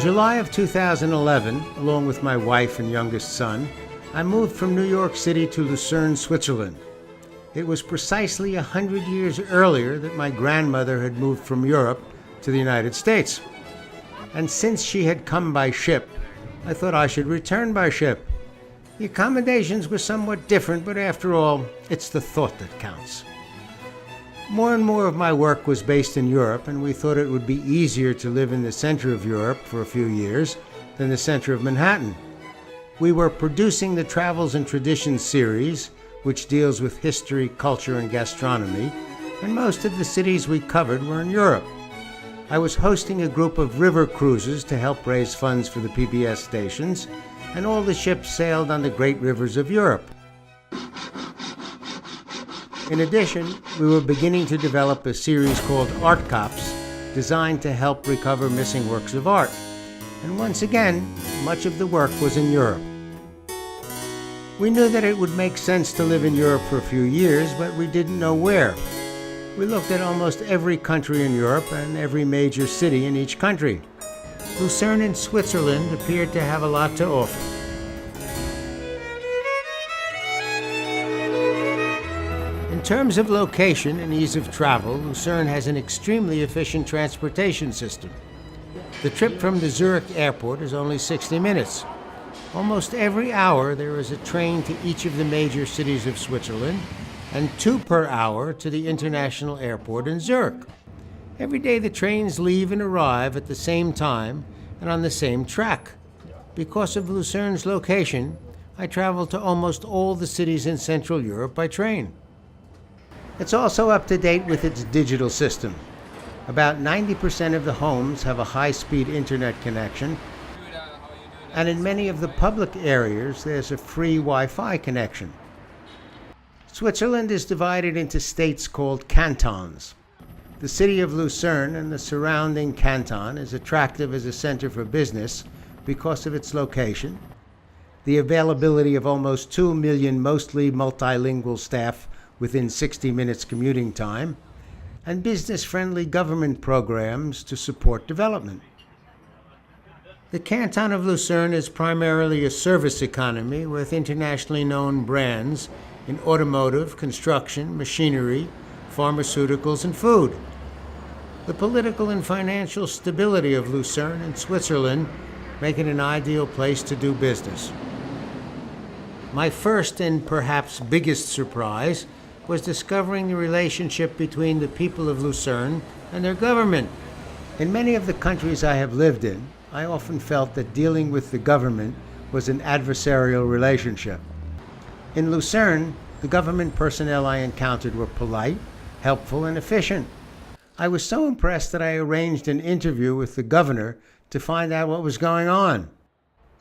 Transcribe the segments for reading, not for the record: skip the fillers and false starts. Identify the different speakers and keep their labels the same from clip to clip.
Speaker 1: July of 2011, along with my wife and youngest son, I moved from New York City to Lucerne, Switzerland. It was precisely 100 years earlier that my grandmother had moved from Europe to the United States. And since she had come by ship, I thought I should return by ship. The accommodations were somewhat different, but after all, it's the thought that counts. More and more of my work was based in Europe, and we thought it would be easier to live in the center of Europe for a few years than the center of Manhattan. We were producing the Travels and Traditions series, which deals with history, culture, and gastronomy, and most of the cities we covered were in Europe. I was hosting a group of river cruises to help raise funds for the PBS stations, and all the ships sailed on the great rivers of Europe. In addition, we were beginning to develop a series called Art Cops, designed to help recover missing works of art. And once again, much of the work was in Europe. We knew that it would make sense to live in Europe for a few years, but we didn't know where. We looked at almost every country in Europe and every major city in each country. Lucerne in Switzerland appeared to have a lot to offer. In terms of location and ease of travel, Lucerne has an extremely efficient transportation system. The trip from the Zurich airport is only 60 minutes. Almost every hour there is a train to each of the major cities of Switzerland, and 2 per hour to the international airport in Zurich. Every day the trains leave and arrive at the same time and on the same track. Because of Lucerne's location, I travel to almost all the cities in Central Europe by train. It's also up to date with its digital system. About 90% of the homes have a high-speed internet connection, and in many of the public areas there's a free Wi-Fi connection. Switzerland is divided into states called cantons. The city of Lucerne and the surrounding canton is attractive as a center for business because of its location, the availability of almost 2 million mostly multilingual staff within 60 minutes commuting time, and business-friendly government programs to support development. The canton of Lucerne is primarily a service economy with internationally known brands in automotive, construction, machinery, pharmaceuticals, and food. The political and financial stability of Lucerne and Switzerland make it an ideal place to do business. My first and perhaps biggest surprise was discovering the relationship between the people of Lucerne and their government. In many of the countries I have lived in, I often felt that dealing with the government was an adversarial relationship. In Lucerne, the government personnel I encountered were polite, helpful, and efficient. I was so impressed that I arranged an interview with the governor to find out what was going on.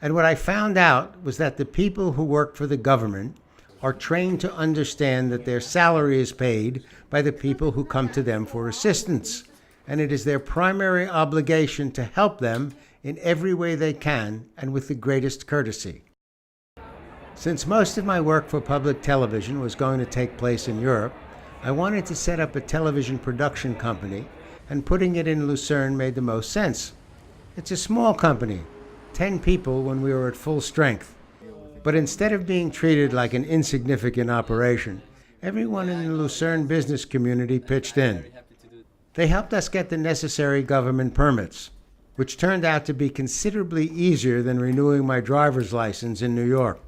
Speaker 1: And what I found out was that the people who work for the government are trained to understand that their salary is paid by the people who come to them for assistance, and it is their primary obligation to help them in every way they can and with the greatest courtesy. Since most of my work for public television was going to take place in Europe, I wanted to set up a television production company, and putting it in Lucerne made the most sense. It's a small company, 10 people when we were at full strength. But instead of being treated like an insignificant operation, everyone in the Lucerne business community pitched in. They helped us get the necessary government permits, which turned out to be considerably easier than renewing my driver's license in New York.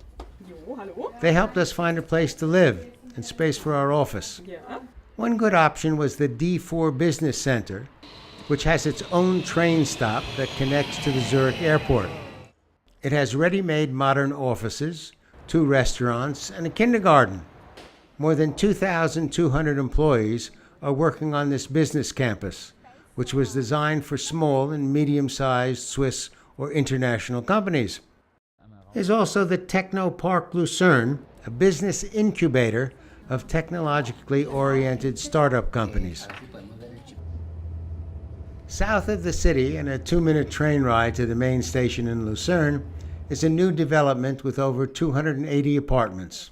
Speaker 1: They helped us find a place to live and space for our office. One good option was the D4 Business Center, which has its own train stop that connects to the Zurich airport. It has ready-made modern offices, 2 restaurants, and a kindergarten. More than 2,200 employees are working on this business campus, which was designed for small and medium-sized Swiss or international companies. There's also the Techno Park Lucerne, a business incubator of technologically oriented startup companies. South of the city, and a 2-minute train ride to the main station in Lucerne, is a new development with over 280 apartments.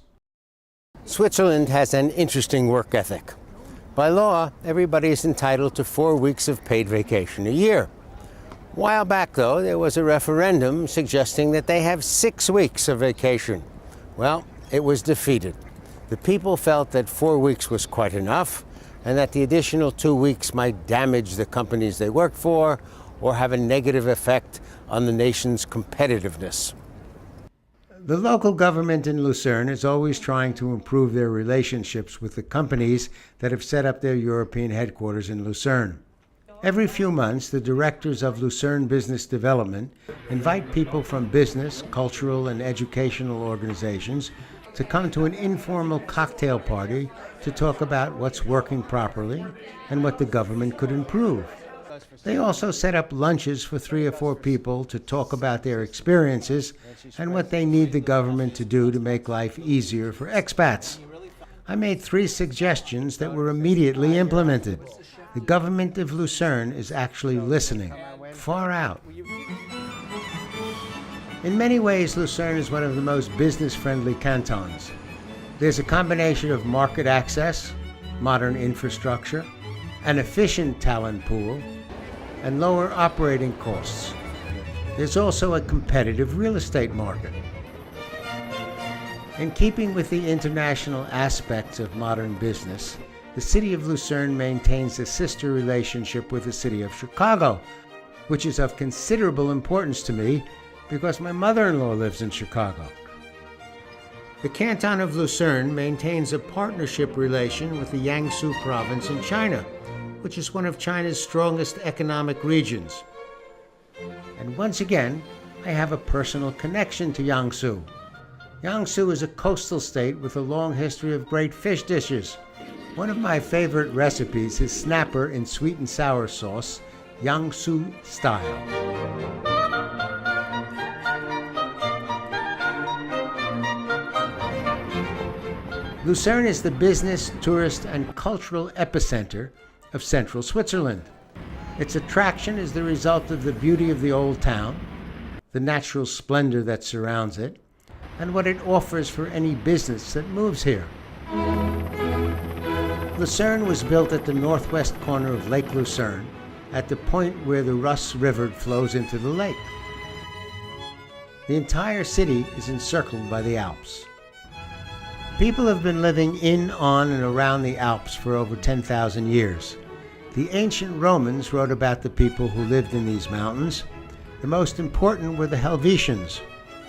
Speaker 1: Switzerland has an interesting work ethic. By law, everybody is entitled to 4 weeks of paid vacation a year. A while back, though, there was a referendum suggesting that they have 6 weeks of vacation. Well, it was defeated. The people felt that 4 weeks was quite enough, and that the additional 2 weeks might damage the companies they work for or have a negative effect on the nation's competitiveness. The local government in Lucerne is always trying to improve their relationships with the companies that have set up their European headquarters in Lucerne. Every few months, the directors of Lucerne Business Development invite people from business, cultural, and educational organizations to come to an informal cocktail party to talk about what's working properly and what the government could improve. They also set up lunches for 3 or 4 people to talk about their experiences and what they need the government to do to make life easier for expats. I made 3 suggestions that were immediately implemented. The government of Lucerne is actually listening, far out. In many ways, Lucerne is one of the most business-friendly cantons. There's a combination of market access, modern infrastructure, an efficient talent pool, and lower operating costs. There's also a competitive real estate market. In keeping with the international aspects of modern business, the city of Lucerne maintains a sister relationship with the city of Chicago, which is of considerable importance to me because my mother-in-law lives in Chicago. The canton of Lucerne maintains a partnership relation with the Jiangsu province in China, which is one of China's strongest economic regions. And once again, I have a personal connection to Jiangsu. Jiangsu is a coastal state with a long history of great fish dishes. One of my favorite recipes is snapper in sweet and sour sauce, Jiangsu style. Lucerne is the business, tourist, and cultural epicenter of central Switzerland. Its attraction is the result of the beauty of the old town, the natural splendor that surrounds it, and what it offers for any business that moves here. Lucerne was built at the northwest corner of Lake Lucerne, at the point where the Russ River flows into the lake. The entire city is encircled by the Alps. People have been living in, on, and around the Alps for over 10,000 years. The ancient Romans wrote about the people who lived in these mountains. The most important were the Helvetians.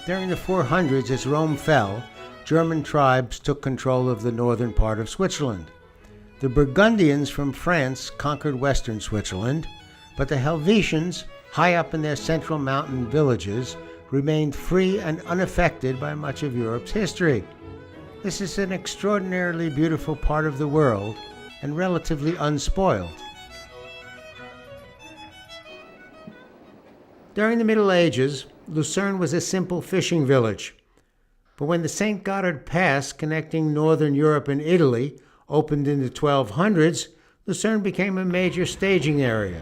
Speaker 1: During the 400s, as Rome fell, German tribes took control of the northern part of Switzerland. The Burgundians from France conquered western Switzerland, but the Helvetians, high up in their central mountain villages, remained free and unaffected by much of Europe's history. This is an extraordinarily beautiful part of the world and relatively unspoiled. During the Middle Ages, Lucerne was a simple fishing village. But when the St. Gothard Pass connecting northern Europe and Italy opened in the 1200s, Lucerne became a major staging area.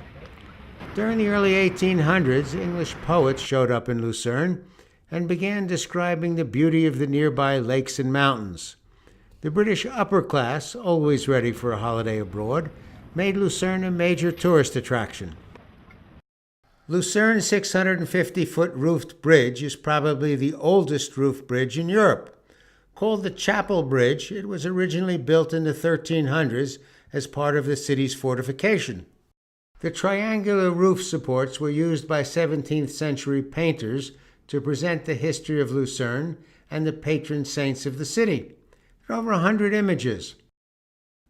Speaker 1: During the early 1800s, English poets showed up in Lucerne and began describing the beauty of the nearby lakes and mountains. The British upper class, always ready for a holiday abroad, made Lucerne a major tourist attraction. Lucerne's 650-foot roofed bridge is probably the oldest roof bridge in Europe. Called the Chapel Bridge, it was originally built in the 1300s as part of the city's fortification. The triangular roof supports were used by 17th century painters to present the history of Lucerne and the patron saints of the city. There are over 100 images.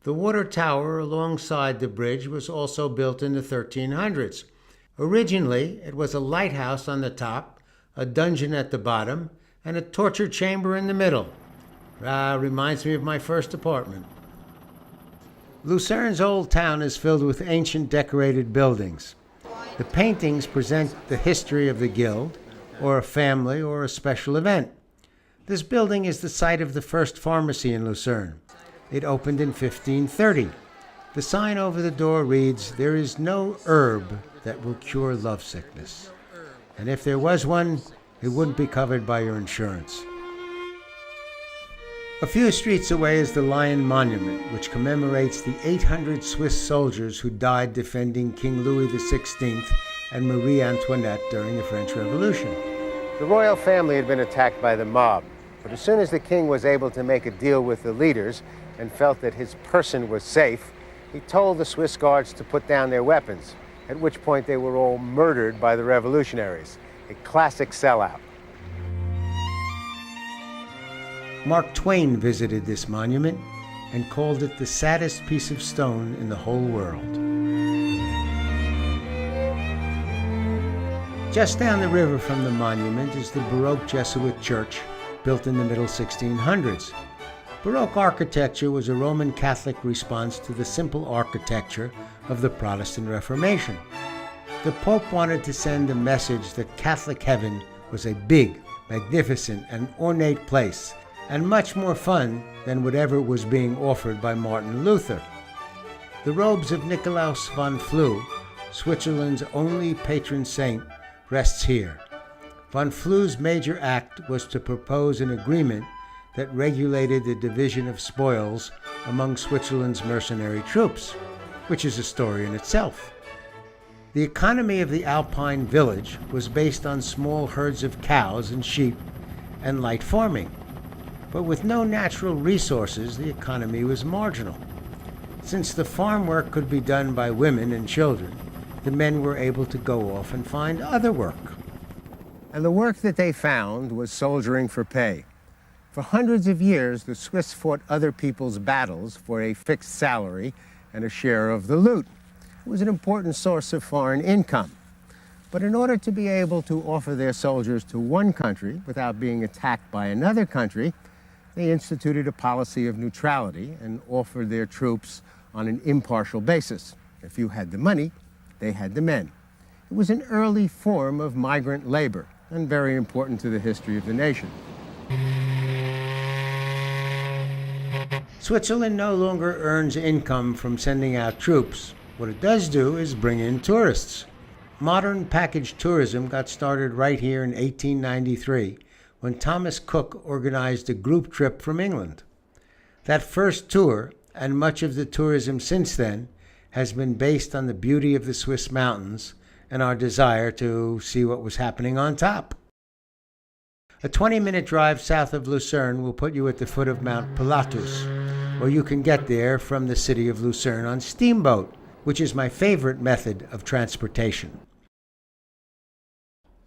Speaker 1: The water tower alongside the bridge was also built in the 1300s. Originally, it was a lighthouse on the top, a dungeon at the bottom, and a torture chamber in the middle. Reminds me of my first apartment. Lucerne's old town is filled with ancient decorated buildings. The paintings present the history of the guild, or a family, or a special event. This building is the site of the first pharmacy in Lucerne. It opened in 1530. The sign over the door reads, "There is no herb that will cure lovesickness. And if there was one, it wouldn't be covered by your insurance." A few streets away is the Lion Monument, which commemorates the 800 Swiss soldiers who died defending King Louis XVI and Marie Antoinette during the French Revolution.
Speaker 2: The royal family had been attacked by the mob, but as soon as the king was able to make a deal with the leaders and felt that his person was safe, he told the Swiss guards to put down their weapons, at which point they were all murdered by the revolutionaries. A classic sellout.
Speaker 1: Mark Twain visited this monument and called it the saddest piece of stone in the whole world. Just down the river from the monument is the Baroque Jesuit church, built in the middle 1600s. Baroque architecture was a Roman Catholic response to the simple architecture of the Protestant Reformation. The Pope wanted to send a message that Catholic heaven was a big, magnificent, and ornate place, and much more fun than whatever was being offered by Martin Luther. The robes of Nikolaus von Flue, Switzerland's only patron saint, rests here. Von Flue's major act was to propose an agreement that regulated the division of spoils among Switzerland's mercenary troops, which is a story in itself. The economy of the Alpine village was based on small herds of cows and sheep and light farming. But with no natural resources, the economy was marginal. Since the farm work could be done by women and children, the men were able to go off and find other work.
Speaker 2: And the work that they found was soldiering for pay. For hundreds of years, the Swiss fought other people's battles for a fixed salary and a share of the loot. It was an important source of foreign income. But in order to be able to offer their soldiers to one country without being attacked by another country, they instituted a policy of neutrality and offered their troops on an impartial basis. If you had the money, they had the men. It was an early form of migrant labor and very important to the history of the nation.
Speaker 1: Switzerland no longer earns income from sending out troops. What it does do is bring in tourists. Modern package tourism got started right here in 1893, when Thomas Cook organized a group trip from England. That first tour, and much of the tourism since then, has been based on the beauty of the Swiss mountains and our desire to see what was happening on top. A 20-minute drive south of Lucerne will put you at the foot of Mount Pilatus, where you can get there from the city of Lucerne on steamboat, which is my favorite method of transportation.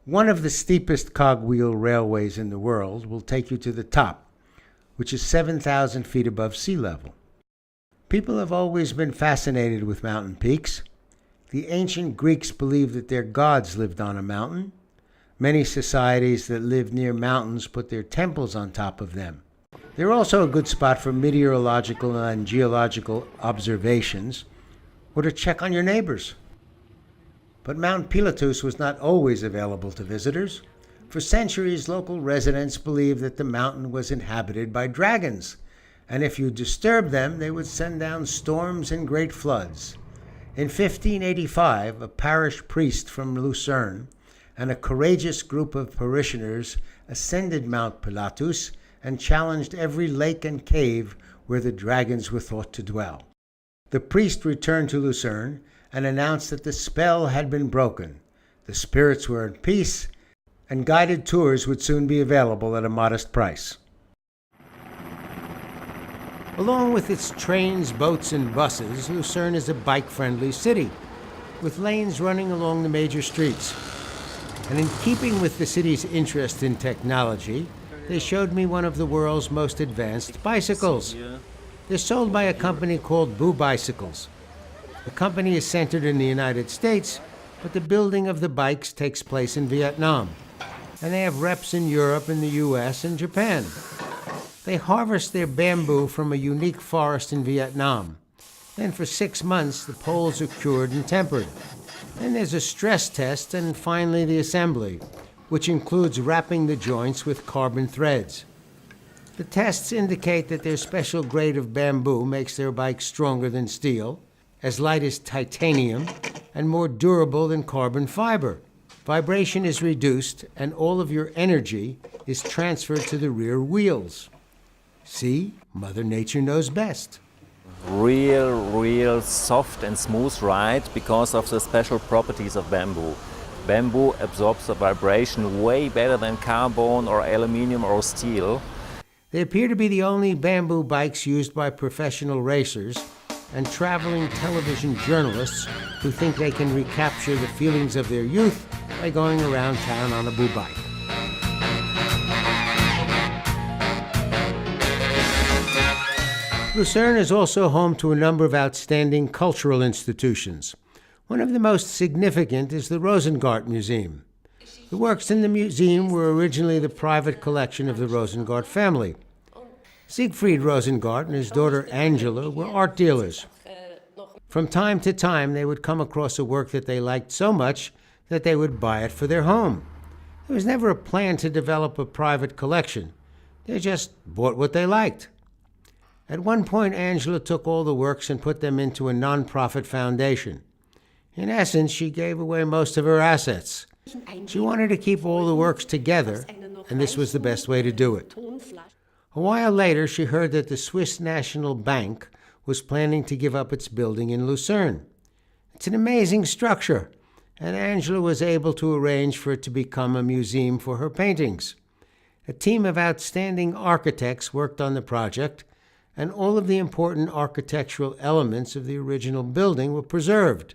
Speaker 1: One of the steepest cogwheel railways in the world will take you to the top, which is 7,000 feet above sea level. People have always been fascinated with mountain peaks. The ancient Greeks believed that their gods lived on a mountain. Many societies that live near mountains put their temples on top of them. They're also a good spot for meteorological and geological observations, or to check on your neighbors. But Mount Pilatus was not always available to visitors. For centuries, local residents believed that the mountain was inhabited by dragons, and if you disturbed them, they would send down storms and great floods. In 1585, a parish priest from Lucerne and a courageous group of parishioners ascended Mount Pilatus and challenged every lake and cave where the dragons were thought to dwell. The priest returned to Lucerne and announced that the spell had been broken. The spirits were at peace, and guided tours would soon be available at a modest price. Along with its trains, boats, and buses, Lucerne is a bike-friendly city, with lanes running along the major streets. And in keeping with the city's interest in technology, they showed me one of the world's most advanced bicycles. They're sold by a company called BURT Bicycles. The company is centered in the United States, but the building of the bikes takes place in Vietnam. And they have reps in Europe and the US and Japan. They harvest their bamboo from a unique forest in Vietnam. Then for 6 months, the poles are cured and tempered. Then there's a stress test and finally the assembly, which includes wrapping the joints with carbon threads. The tests indicate that their special grade of bamboo makes their bikes stronger than steel, as light as titanium, and more durable than carbon fiber. Vibration is reduced, and all of your energy is transferred to the rear wheels. See, Mother Nature knows best.
Speaker 3: Real soft and smooth ride because of the special properties of bamboo. Bamboo absorbs the vibration way better than carbon or aluminum or steel.
Speaker 1: They appear to be the only bamboo bikes used by professional racers and traveling television journalists who think they can recapture the feelings of their youth by going around town on a boo bike. Lucerne is also home to a number of outstanding cultural institutions. One of the most significant is the Rosengart Museum. The works in the museum were originally the private collection of the Rosengart family. Siegfried Rosengart and his daughter Angela were art dealers. From time to time, they would come across a work that they liked so much that they would buy it for their home. There was never a plan to develop a private collection. They just bought what they liked. At one point, Angela took all the works and put them into a non-profit foundation. In essence, she gave away most of her assets. She wanted to keep all the works together, and this was the best way to do it. A while later, she heard that the Swiss National Bank was planning to give up its building in Lucerne. It's an amazing structure, and Angela was able to arrange for it to become a museum for her paintings. A team of outstanding architects worked on the project, and all of the important architectural elements of the original building were preserved.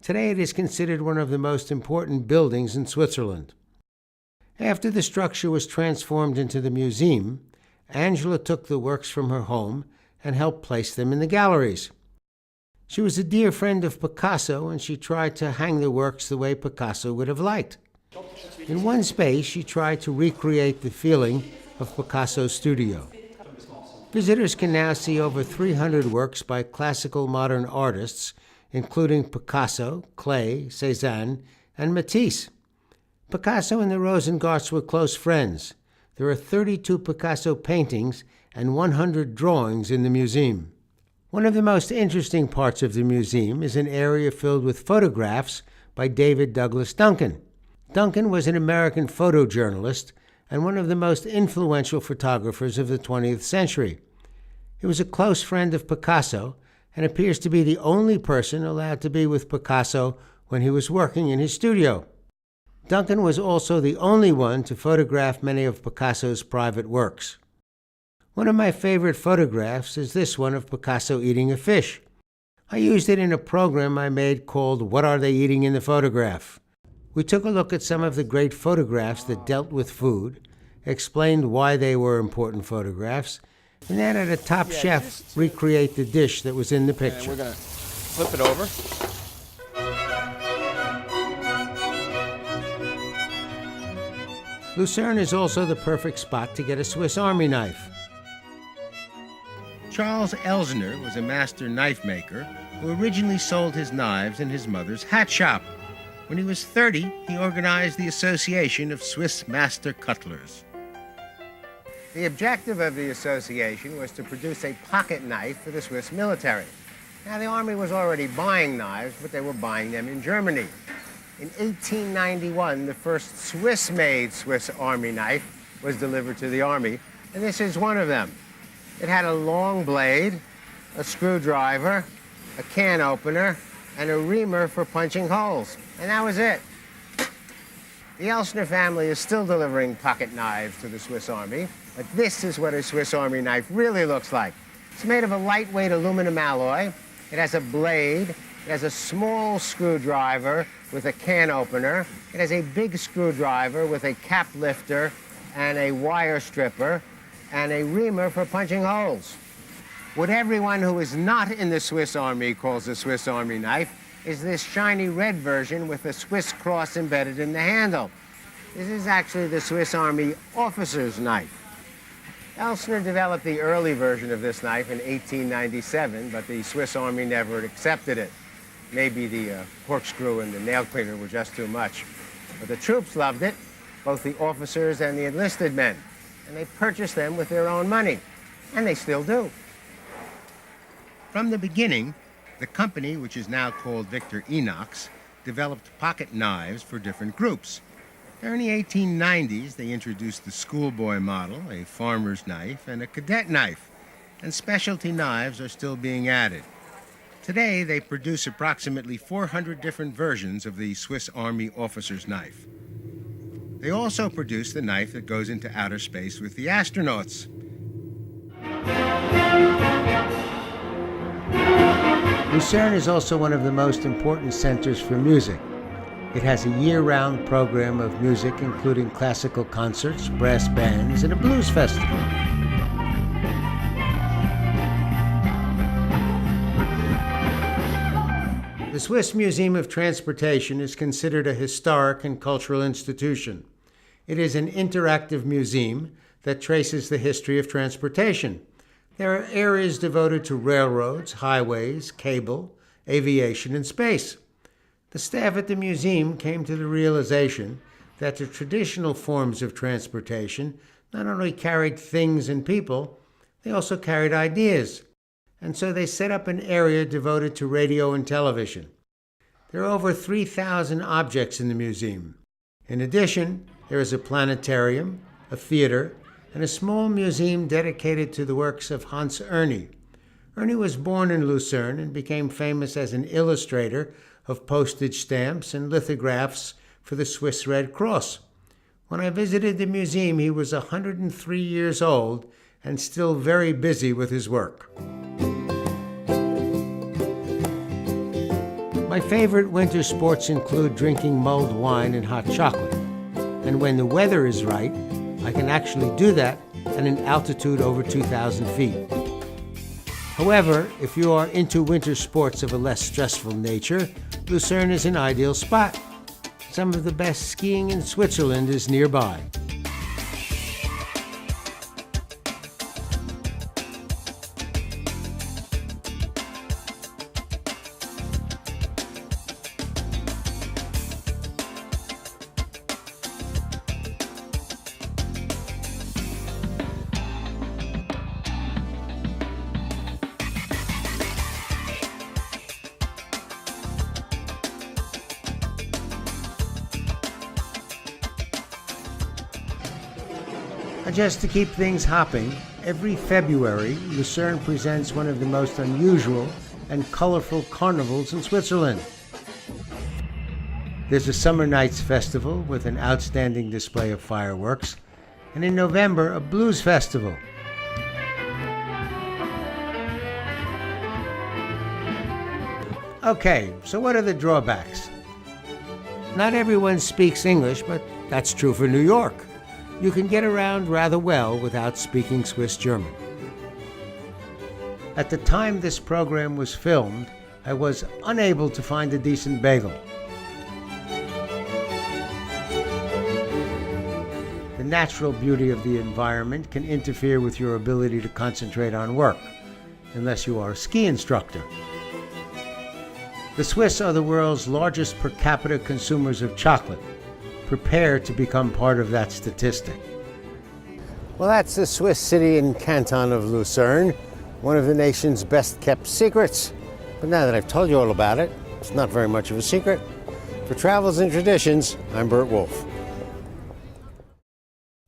Speaker 1: Today it is considered one of the most important buildings in Switzerland. After the structure was transformed into the museum, Angela took the works from her home and helped place them in the galleries. She was a dear friend of Picasso, and she tried to hang the works the way Picasso would have liked. In one space, she tried to recreate the feeling of Picasso's studio. Visitors can now see over 300 works by classical modern artists, including Picasso, Klee, Cézanne, and Matisse. Picasso and the Rosengarts were close friends. There are 32 Picasso paintings and 100 drawings in the museum. One of the most interesting parts of the museum is an area filled with photographs by David Douglas Duncan. Duncan was an American photojournalist and one of the most influential photographers of the 20th century. He was a close friend of Picasso and appears to be the only person allowed to be with Picasso when he was working in his studio. Duncan was also the only one to photograph many of Picasso's private works. One of my favorite photographs is this one of Picasso eating a fish. I used it in a program I made called What Are They Eating in the Photograph? We took a look at some of the great photographs that dealt with food, explained why they were important photographs, and then had a top chef recreate the dish that was in the picture.
Speaker 4: And we're going to flip it over.
Speaker 1: Lucerne is also the perfect spot to get a Swiss Army knife.
Speaker 2: Charles Elsner was a master knife maker who originally sold his knives in his mother's hat shop. When he was 30, he organized the Association of Swiss Master Cutlers. The objective of the association was to produce a pocket knife for the Swiss military. Now, the army was already buying knives, but they were buying them in Germany. In 1891, the first Swiss-made Swiss Army knife was delivered to the army, and this is one of them. It had a long blade, a screwdriver, a can opener, and a reamer for punching holes. And that was it. The Elsner family is still delivering pocket knives to the Swiss Army, but this is what a Swiss Army knife really looks like. It's made of a lightweight aluminum alloy. It has a blade. It has a small screwdriver with a can opener. It has a big screwdriver with a cap lifter and a wire stripper and a reamer for punching holes. What everyone who is not in the Swiss Army calls a Swiss Army knife is this shiny red version with a Swiss cross embedded in the handle. This is actually the Swiss Army officer's knife. Elsner developed the early version of this knife in 1897, but the Swiss Army never accepted it. Maybe the corkscrew and the nail cleaner were just too much. But the troops loved it, both the officers and the enlisted men, and they purchased them with their own money, and they still do. From the beginning, the company, which is now called Victor Inox, developed pocket knives for different groups. During the 1890s, they introduced the schoolboy model, a farmer's knife, and a cadet knife, and specialty knives are still being added. Today, they produce approximately 400 different versions of the Swiss Army officer's knife. They also produce the knife that goes into outer space with the astronauts.
Speaker 1: Lucerne is also one of the most important centers for music. It has a year-round program of music including classical concerts, brass bands, and a blues festival. The Swiss Museum of Transportation is considered a historic and cultural institution. It is an interactive museum that traces the history of transportation. There are areas devoted to railroads, highways, cable, aviation, and space. The staff at the museum came to the realization that the traditional forms of transportation not only carried things and people, they also carried ideas. And so they set up an area devoted to radio and television. There are over 3,000 objects in the museum. In addition, there is a planetarium, a theater, and a small museum dedicated to the works of Hans Erni. Erni was born in Lucerne and became famous as an illustrator of postage stamps and lithographs for the Swiss Red Cross. When I visited the museum, he was 103 years old and still very busy with his work. My favorite winter sports include drinking mulled wine and hot chocolate. And when the weather is right, I can actually do that at an altitude over 2,000 feet. However, if you are into winter sports of a less stressful nature, Lucerne is an ideal spot. Some of the best skiing in Switzerland is nearby. Just to keep things hopping, every February, Lucerne presents one of the most unusual and colorful carnivals in Switzerland. There's a Summer Nights Festival with an outstanding display of fireworks, and in November, a blues festival. Okay, so what are the drawbacks? Not everyone speaks English, but that's true for New York. You can get around rather well without speaking Swiss German. At the time this program was filmed, I was unable to find a decent bagel. The natural beauty of the environment can interfere with your ability to concentrate on work, unless you are a ski instructor. The Swiss are the world's largest per capita consumers of chocolate. Prepare to become part of that statistic. Well, that's the Swiss city and canton of Lucerne, one of the nation's best kept secrets. But now that I've told you all about it, it's not very much of a secret. For Travels and Traditions, I'm BURT WOLF.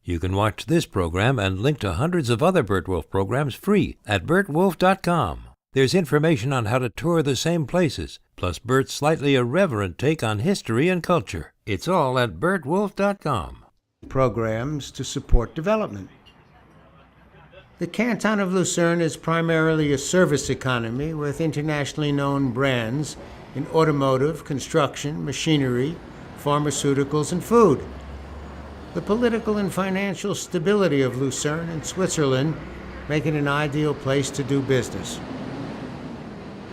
Speaker 4: You can watch this program and link to hundreds of other BURT WOLF programs free at burtwolf.com. There's information on how to tour the same places, plus Burt's slightly irreverent take on history and culture. It's all at burtwolf.com.
Speaker 1: Programs to support development. The canton of Lucerne is primarily a service economy with internationally known brands in automotive, construction, machinery, pharmaceuticals, and food. The political and financial stability of Lucerne and Switzerland make it an ideal place to do business.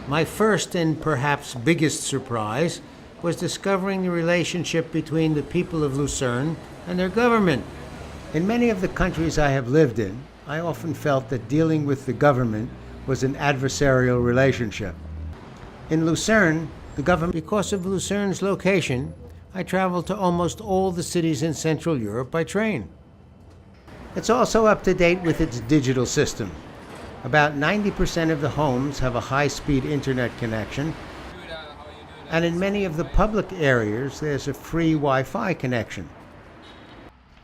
Speaker 1: My first and perhaps biggest surprise was discovering the relationship between the people of Lucerne and their government. In many of the countries I have lived in, I often felt that dealing with the government was an adversarial relationship. In Lucerne, the government, because of Lucerne's location, I traveled to almost all the cities in Central Europe by train. It's also up to date with its digital system. About 90% of the homes have a high-speed internet connection, and in many of the public areas there's a free Wi-Fi connection.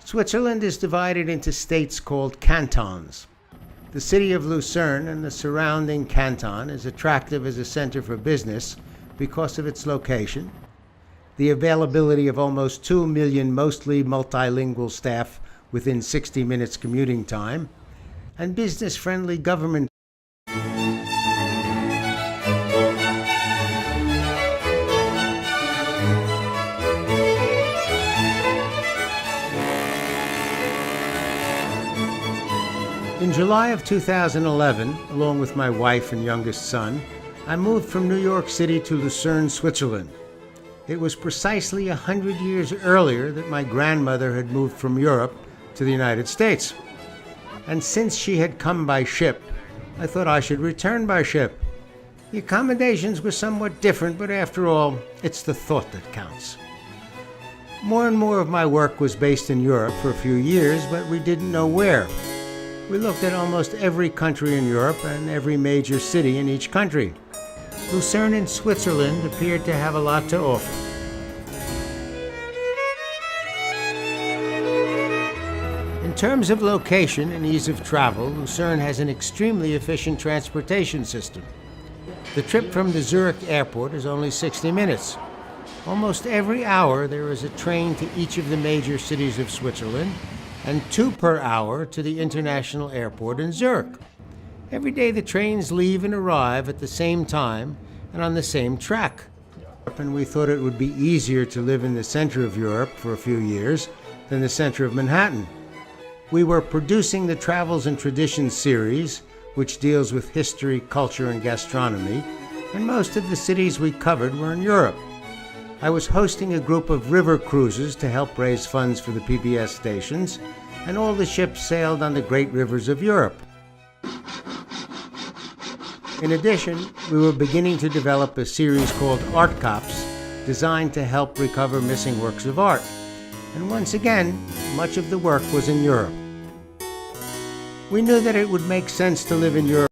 Speaker 1: Switzerland is divided into states called cantons. The city of Lucerne and the surrounding canton is attractive as a center for business because of its location, the availability of almost 2 million mostly multilingual staff within 60 minutes commuting time, and business-friendly government. In July of 2011, along with my wife and youngest son, I moved from New York City to Lucerne, Switzerland. It was precisely 100 years earlier that my grandmother had moved from Europe to the United States. And since she had come by ship, I thought I should return by ship. The accommodations were somewhat different, but after all, it's the thought that counts. More and more of my work was based in Europe for a few years, but we didn't know where. We looked at almost every country in Europe and every major city in each country. Lucerne in Switzerland appeared to have a lot to offer. In terms of location and ease of travel, Lucerne has an extremely efficient transportation system. The trip from the Zurich airport is only 60 minutes. Almost every hour there is a train to each of the major cities of Switzerland, and 2 per hour to the international airport in Zurich. Every day the trains leave and arrive at the same time and on the same track. And we thought it would be easier to live in the center of Europe for a few years than the center of Manhattan. We were producing the Travels and Traditions series, which deals with history, culture, and gastronomy, and most of the cities we covered were in Europe. I was hosting a group of river cruises to help raise funds for the PBS stations, and all the ships sailed on the great rivers of Europe. In addition, we were beginning to develop a series called Art Cops, designed to help recover missing works of art. And once again, much of the work was in Europe. We knew that it would make sense to live in Europe